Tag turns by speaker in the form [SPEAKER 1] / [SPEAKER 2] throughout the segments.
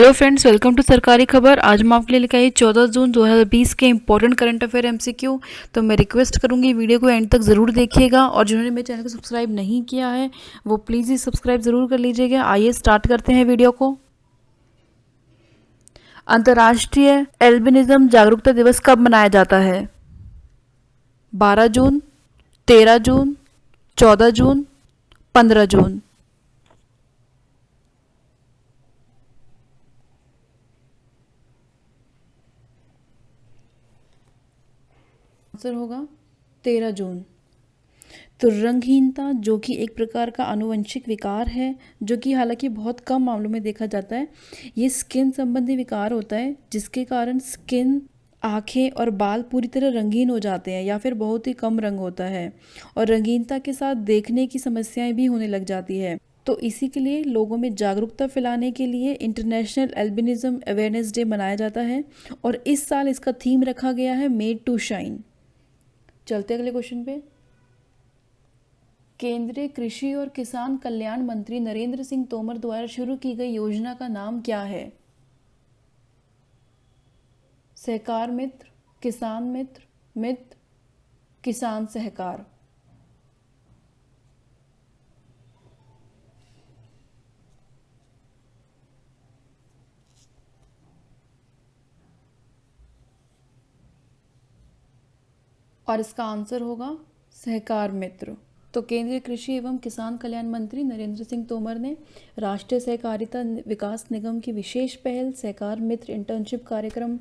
[SPEAKER 1] Hello friends, welcome to सरकारी खबर। आज हम आपके लिए लेकर आई 14 जून 2020 के इंपॉर्टेंट करंट अफेयर एमसीक्यू। तो मैं रिक्वेस्ट करूंगी वीडियो को एंड तक ज़रूर देखिएगा और जिन्होंने मेरे चैनल को सब्सक्राइब नहीं किया है वो प्लीज़ ही सब्सक्राइब ज़रूर कर लीजिएगा। आइए स्टार्ट करते हैं वीडियो को। अंतर्राष्ट्रीय एल्बिनिज्म जागरूकता दिवस कब मनाया जाता है? 12 जून, 13 जून, 14 जून, 15 जून। आंसर होगा 13 जून। तो रंगहीनता जो कि एक प्रकार का आनुवंशिक विकार है, जो कि हालांकि बहुत कम मामलों में देखा जाता है। ये स्किन संबंधी विकार होता है जिसके कारण स्किन, आँखें और बाल पूरी तरह रंगीन हो जाते हैं या फिर बहुत ही कम रंग होता है और रंगीनता के साथ देखने की समस्याएं भी होने लग जाती है। तो इसी के लिए लोगों में जागरूकता फैलाने के लिए इंटरनेशनल एल्बिनिज्म अवेयरनेस डे मनाया जाता है और इस साल इसका थीम रखा गया है मेड टू शाइन। चलते अगले क्वेश्चन पे। केंद्रीय कृषि और किसान कल्याण मंत्री नरेंद्र सिंह तोमर द्वारा शुरू की गई योजना का नाम क्या है? सहकार मित्र, किसान मित्र, मित्र, किसान सहकार। और इसका आंसर होगा सहकार मित्र। तो केंद्रीय कृषि एवं किसान कल्याण मंत्री नरेंद्र सिंह तोमर ने राष्ट्रीय सहकारिता विकास निगम की विशेष पहल सहकार मित्र इंटर्नशिप कार्यक्रम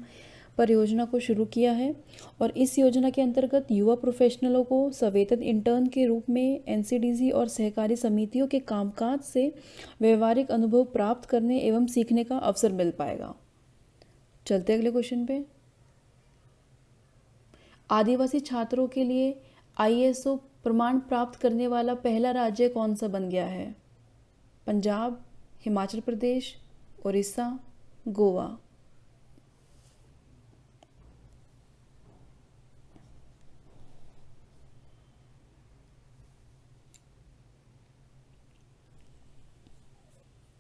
[SPEAKER 1] परियोजना को शुरू किया है और इस योजना के अंतर्गत युवा प्रोफेशनलों को सवेतन इंटर्न के रूप में एनसीडीसी और सहकारी समितियों के कामकाज से व्यवहारिक अनुभव प्राप्त करने एवं सीखने का अवसर मिल पाएगा। चलते अगले क्वेश्चन पे। आदिवासी छात्रों के लिए आईएसओ प्रमाण प्राप्त करने वाला पहला राज्य कौन सा बन गया है? पंजाब, हिमाचल प्रदेश, उड़ीसा, गोवा।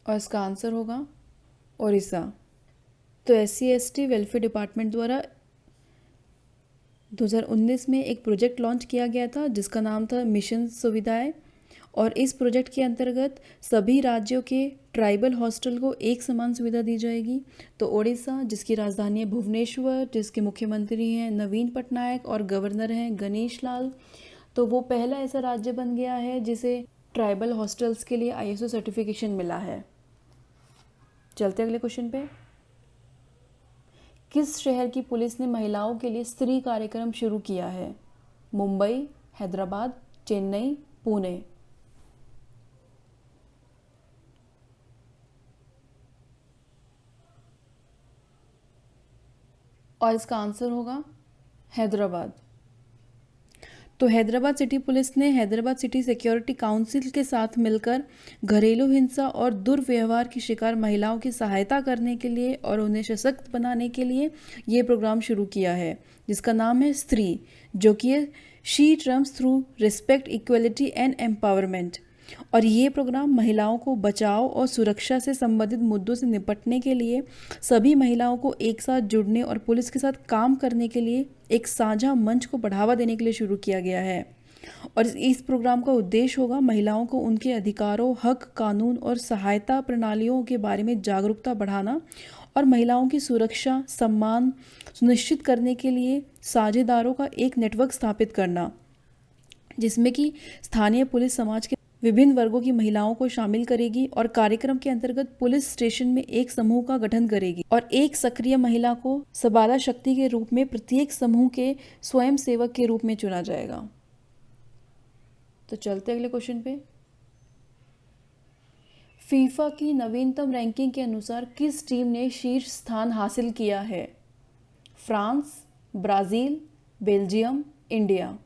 [SPEAKER 1] और इसका आंसर होगा उड़ीसा। तो SC/ST वेलफेयर डिपार्टमेंट द्वारा 2019 में एक प्रोजेक्ट लॉन्च किया गया था जिसका नाम था मिशन सुविधाएं और इस प्रोजेक्ट के अंतर्गत सभी राज्यों के ट्राइबल हॉस्टल को एक समान सुविधा दी जाएगी। तो ओडिशा, जिसकी राजधानी है भुवनेश्वर, जिसके मुख्यमंत्री हैं नवीन पटनायक और गवर्नर हैं गणेश लाल, तो वो पहला ऐसा राज्य बन गया है जिसे ट्राइबल हॉस्टल्स के लिए ISO सर्टिफिकेशन मिला है। चलते अगले क्वेश्चन पे। किस शहर की पुलिस ने महिलाओं के लिए स्त्री कार्यक्रम शुरू किया है? मुंबई, हैदराबाद, चेन्नई, पुणे। और इसका आंसर होगा हैदराबाद। तो हैदराबाद सिटी पुलिस ने हैदराबाद सिटी सिक्योरिटी काउंसिल के साथ मिलकर घरेलू हिंसा और दुर्व्यवहार की शिकार महिलाओं की सहायता करने के लिए और उन्हें सशक्त बनाने के लिए ये प्रोग्राम शुरू किया है जिसका नाम है स्त्री, जो कि है she Trump's through respect, equality and empowerment. और ये प्रोग्राम महिलाओं को बचाव और सुरक्षा से संबंधित मुद्दों से निपटने के लिए सभी महिलाओं को एक साथ जुड़ने और पुलिस के साथ काम करने के लिए एक साझा मंच को बढ़ावा देने के लिए शुरू किया गया है। और इस प्रोग्राम का उद्देश्य होगा महिलाओं को उनके अधिकारों, हक, कानून और सहायता प्रणालियों के बारे में जागरूकता बढ़ाना और महिलाओं की सुरक्षा, सम्मान सुनिश्चित करने के लिए साझेदारों का एक नेटवर्क स्थापित करना, जिसमें कि स्थानीय पुलिस समाज के विभिन्न वर्गों की महिलाओं को शामिल करेगी और कार्यक्रम के अंतर्गत पुलिस स्टेशन में एक समूह का गठन करेगी और एक सक्रिय महिला को सबाला शक्ति के रूप में प्रत्येक समूह के स्वयं सेवक के रूप में चुना जाएगा। तो चलते अगले क्वेश्चन पे। फीफा की नवीनतम रैंकिंग के अनुसार किस टीम ने शीर्ष स्थान हासिल किया है? France, Brazil, Belgium, India.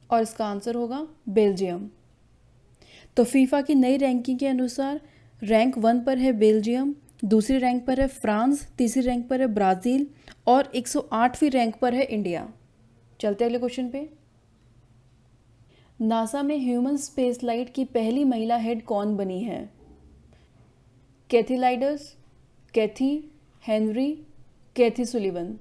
[SPEAKER 1] और इसका आंसर होगा बेल्जियम। तो फीफा की नई रैंकिंग के अनुसार रैंक 1 पर है बेल्जियम, दूसरी रैंक पर है फ्रांस, तीसरी रैंक पर है ब्राज़ील और 108वीं रैंक पर है इंडिया। चलते अगले क्वेश्चन पे। नासा में ह्यूमन स्पेसलाइट की पहली महिला हेड कौन बनी है? कैथी लाइडर्स, कैथी हेनरी, कैथी सुलिवन।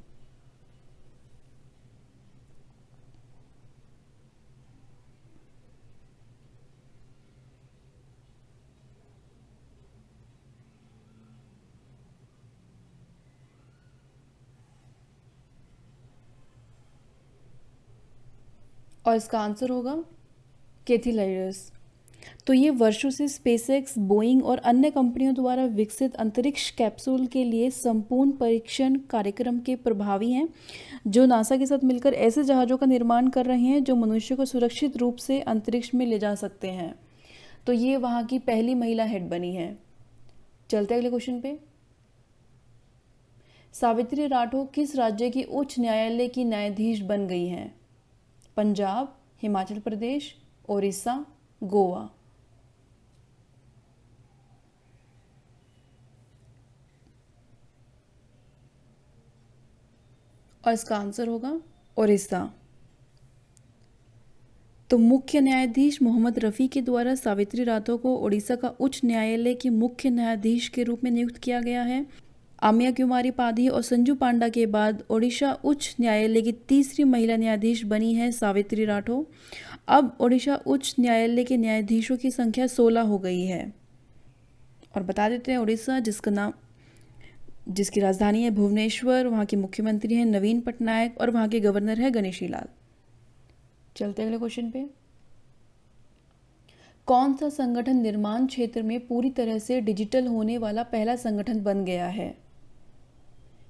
[SPEAKER 1] और इसका आंसर होगा कैथी लाइडर्स। तो ये वर्षों से स्पेसएक्स, बोइंग और अन्य कंपनियों द्वारा विकसित अंतरिक्ष कैप्सूल के लिए संपूर्ण परीक्षण कार्यक्रम के प्रभावी हैं, जो नासा के साथ मिलकर ऐसे जहाज़ों का निर्माण कर रहे हैं जो मनुष्य को सुरक्षित रूप से अंतरिक्ष में ले जा सकते हैं। तो ये वहाँ की पहली महिला हेड बनी है। चलते अगले क्वेश्चन पे। सावित्री राठौर किस राज्य की उच्च न्यायालय की न्यायाधीश बन गई हैं? पंजाब, हिमाचल प्रदेश, ओडिशा, गोवा। और इसका आंसर होगा ओडिशा। तो मुख्य न्यायाधीश मोहम्मद रफ़ी के द्वारा सावित्री राठौर को ओडिशा का उच्च न्यायालय की मुख्य न्यायाधीश के रूप में नियुक्त किया गया है। आमिया कुमारी पाधी और संजू पांडा के बाद ओडिशा उच्च न्यायालय की तीसरी महिला न्यायाधीश बनी है सावित्री राठौर। अब ओडिशा उच्च न्यायालय के न्यायाधीशों की संख्या 16 हो गई है। और बता देते हैं ओडिशा जिसकी राजधानी है भुवनेश्वर, वहाँ के मुख्यमंत्री हैं नवीन पटनायक और वहाँ के गवर्नर है गणेशी लाल। चलते अगले क्वेश्चन पे। कौन सा संगठन निर्माण क्षेत्र में पूरी तरह से डिजिटल होने वाला पहला संगठन बन गया है?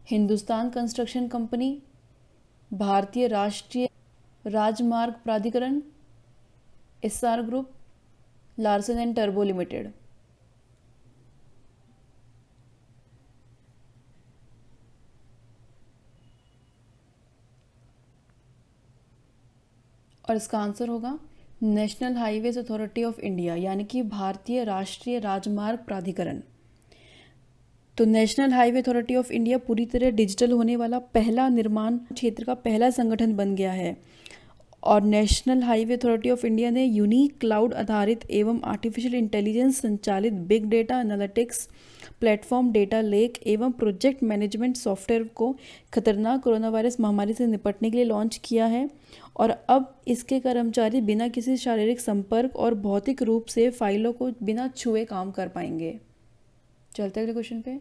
[SPEAKER 1] हिंदुस्तान कंस्ट्रक्शन कंपनी, भारतीय राष्ट्रीय राजमार्ग प्राधिकरण, SR group, Larsen and turbo limited. और इसका आंसर होगा national highways authority of India, यानी कि भारतीय राष्ट्रीय राजमार्ग प्राधिकरण। तो national highway authority of India पूरी तरह डिजिटल होने वाला पहला निर्माण क्षेत्र का पहला संगठन बन गया है। और national highway authority of India ने यूनिक क्लाउड आधारित एवं आर्टिफिशियल इंटेलिजेंस संचालित big data analytics platform, data lake एवं प्रोजेक्ट मैनेजमेंट सॉफ्टवेयर को खतरनाक कोरोना वायरस महामारी से निपटने के लिए लॉन्च किया है। और अब इसके कर्मचारी बिना किसी शारीरिक संपर्क और भौतिक रूप से फाइलों को बिना छुए काम कर पाएंगे। चलते अगले क्वेश्चन पे।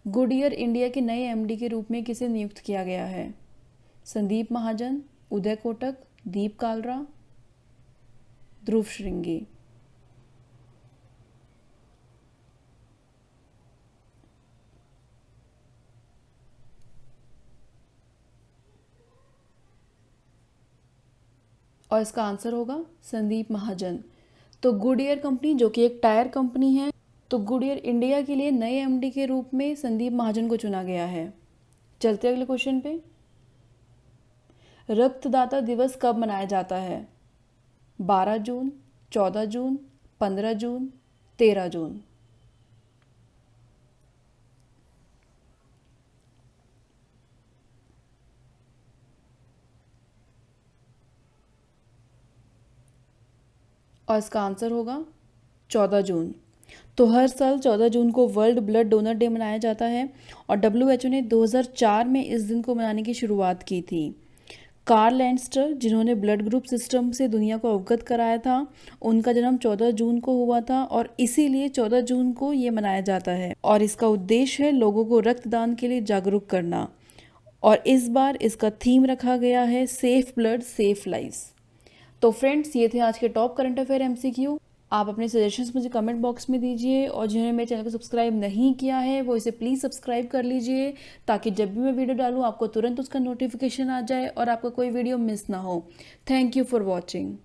[SPEAKER 1] गुडईयर इंडिया के नए एमडी के रूप में किसे नियुक्त किया गया है? संदीप महाजन, उदय कोटक, दीप कालरा, ध्रुव श्रृंगी। और इसका आंसर होगा संदीप महाजन। तो गुडईयर कंपनी जो कि एक टायर कंपनी है, तो गुडईयर इंडिया के लिए नए एमडी के रूप में संदीप महाजन को चुना गया है। चलते अगले क्वेश्चन पे। रक्तदाता दिवस कब मनाया जाता है? 12 जून, 14 जून, 15 जून, 13 जून। और इसका आंसर होगा 14 जून। तो हर साल 14 जून को वर्ल्ड ब्लड डोनर डे मनाया जाता है और डब्ल्यूएचओ ने 2004 में इस दिन को मनाने की शुरुआत की थी। कार्ल लैंडस्टर, जिन्होंने ब्लड ग्रुप सिस्टम से दुनिया को अवगत कराया था, उनका जन्म 14 जून को हुआ था और इसीलिए 14 जून को ये मनाया जाता है। और इसका उद्देश्य है लोगों को रक्तदान के लिए जागरूक करना। और इस बार इसका थीम रखा गया है सेफ ब्लड सेफ लाइव्स। तो फ्रेंड्स, ये थे आज के टॉप करंट अफेयर एमसीक्यू। आप अपने सजेशंस मुझे कमेंट बॉक्स में दीजिए और जिन्होंने मेरे चैनल को सब्सक्राइब नहीं किया है वो इसे प्लीज़ सब्सक्राइब कर लीजिए, ताकि जब भी मैं वीडियो डालूँ आपको तुरंत उसका नोटिफिकेशन आ जाए और आपका कोई वीडियो मिस ना हो। Thank you for watching.